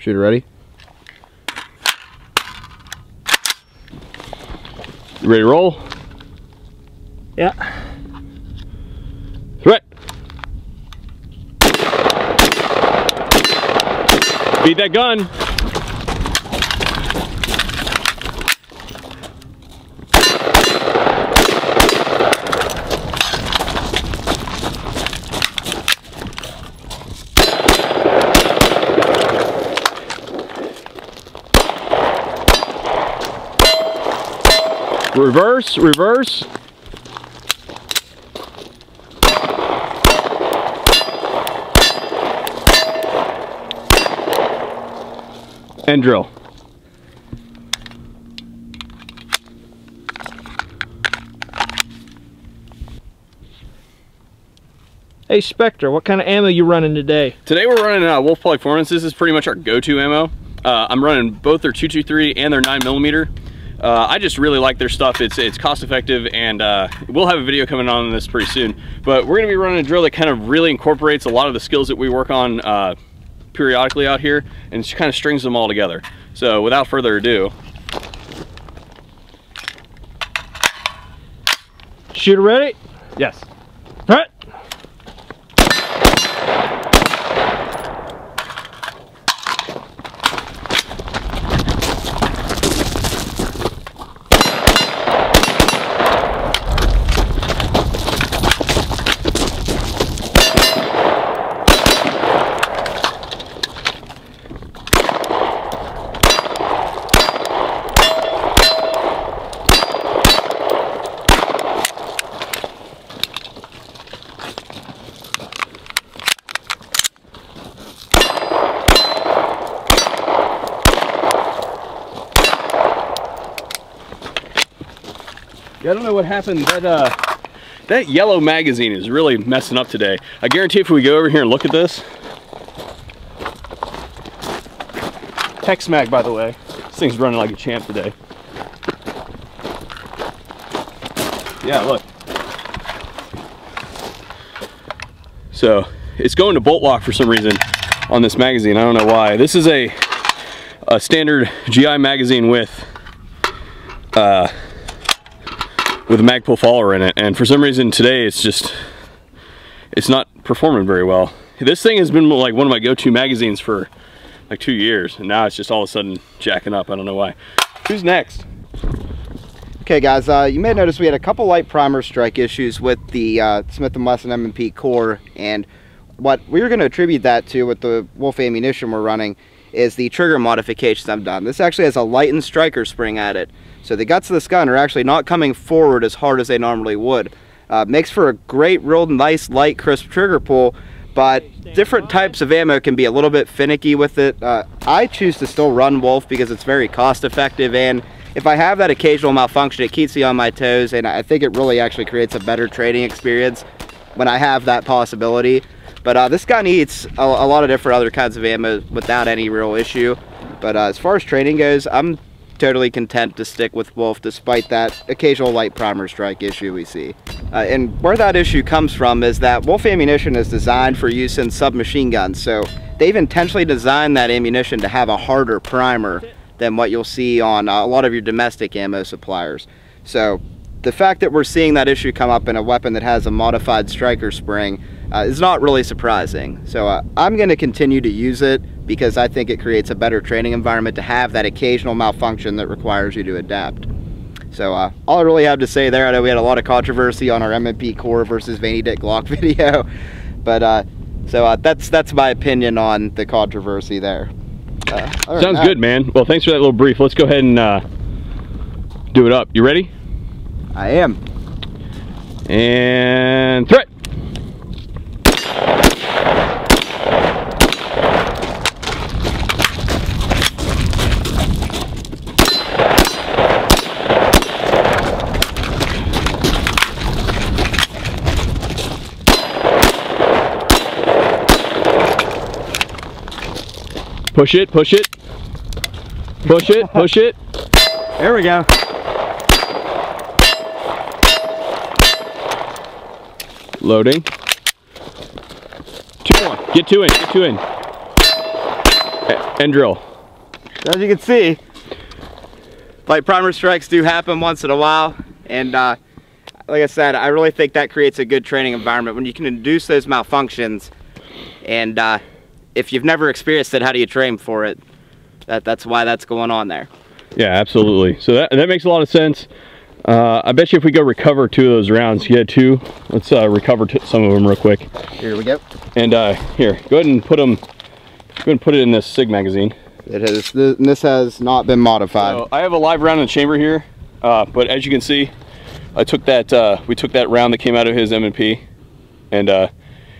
Shooter ready? You ready to roll? Yeah. Right. Beat that gun. Reverse, reverse. And drill. Hey Spectre, what kind of ammo you running today? Today we're running Wolf Performance. This is pretty much our go-to ammo. I'm running both their 223 and their 9mm. I just really like their stuff. It's cost effective, and we'll have a video coming on this pretty soon. But we're gonna be running a drill that kind of really incorporates a lot of the skills that we work on periodically out here, and just kind of strings them all together. So without further ado. Shooter ready? Yes. All right. Yeah, I don't know what happened. That yellow magazine is really messing up today. I guarantee if we go over here and look at this. Tex Mag, by the way. This thing's running like a champ today. Yeah, look. So it's going to bolt lock for some reason on this magazine. I don't know why. This is a standard GI magazine with a Magpul follower in it, and for some reason today it's not performing very well. This thing has been like one of my go-to magazines for like 2 years, and now it's just all of a sudden jacking up. I don't know why. Who's next? Okay guys, you may notice we had a couple light primer strike issues with the Smith & Wesson M&P core, and what we're going to attribute that to with the Wolf ammunition we're running is the trigger modifications I've done. This actually has a lightened striker spring at it, so the guts of this gun are actually not coming forward as hard as they normally would. Makes for a great, real nice, light, crisp trigger pull, but different types of ammo can be a little bit finicky with it. I choose to still run Wolf because it's very cost effective, and if I have that occasional malfunction, it keeps me on my toes, and I think it really actually creates a better trading experience when I have that possibility. But this gun eats a lot of different other kinds of ammo without any real issue. But as far as training goes, I'm totally content to stick with Wolf despite that occasional light primer strike issue we see. And where that issue comes from is that Wolf ammunition is designed for use in submachine guns, so they've intentionally designed that ammunition to have a harder primer than what you'll see on a lot of your domestic ammo suppliers. So the fact that we're seeing that issue come up in a weapon that has a modified striker spring is not really surprising. So I'm going to continue to use it because I think it creates a better training environment to have that occasional malfunction that requires you to adapt. So all I really have to say there, I know we had a lot of controversy on our M&P core versus Veiny Dick Glock video, but that's my opinion on the controversy there. Sounds good, man. Well, thanks for that little brief. Let's go ahead and do it up. You ready? I am. And threat. Push it, push it. Push it, push it. There we go. Loading. 2 more. Get 2 in, get 2 in. And drill. As you can see, light primer strikes do happen once in a while, and like I said, I really think that creates a good training environment when you can induce those malfunctions. And if you've never experienced it, how do you train for it? That's why that's going on there. Yeah, absolutely. So that makes a lot of sense. I bet you if we go recover 2 of those rounds, you had 2. Let's recover some of them real quick. Here we go. And here, go ahead and put them. Go ahead and put it in this SIG magazine. This has not been modified. So I have a live round in the chamber here, but as you can see, I took that. We took that round that came out of his M&P, and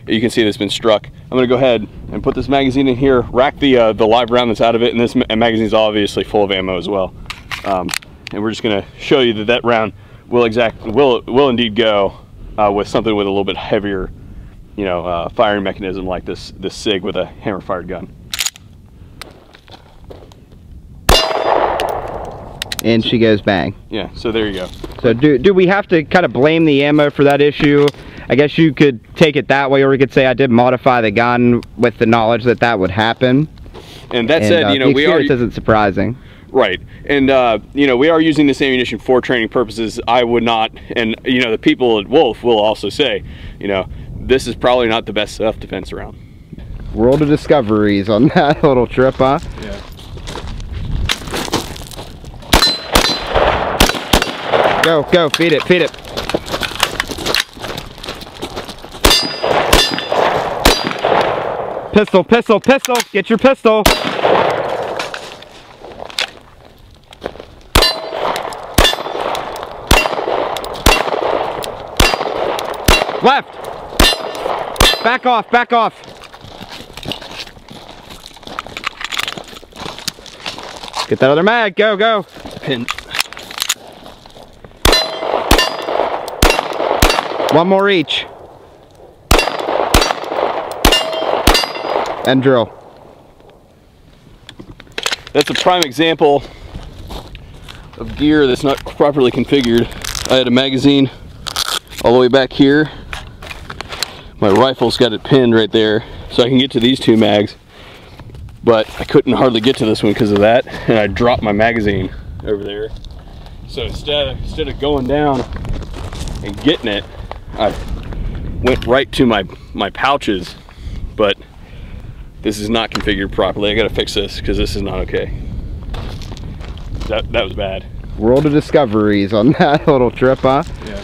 you can see that's been struck. I'm gonna go ahead and put this magazine in here, rack the live round that's out of it, and this magazine's obviously full of ammo as well. And we're just gonna show you that round will indeed go with something with a little bit heavier, you know, firing mechanism like this SIG with a hammer fired gun. And she goes bang. Yeah, so there you go. So do we have to kind of blame the ammo for that issue? I guess you could take it that way, or we could say I did modify the gun with the knowledge that that would happen. And that said, you know, the experience isn't surprising. Right, and you know, we are using this ammunition for training purposes. I would not, and you know, the people at Wolf will also say, you know, this is probably not the best self-defense round. World of discoveries on that little trip, huh? Yeah. Go, feed it, feed it. Pistol, pistol, pistol, get your pistol. Left. Back off, back off. Get that other mag, go, go. Pin. One more each. And drill. That's a prime example of gear that's not properly configured. I had a magazine all the way back here. My rifle's got it pinned right there, so I can get to these 2 mags. But I couldn't hardly get to this one because of that, and I dropped my magazine over there. So instead of going down and getting it, I went right to my pouches. But this is not configured properly. I gotta fix this because this is not okay. That was bad. World of discoveries on that little trip, huh? Yeah.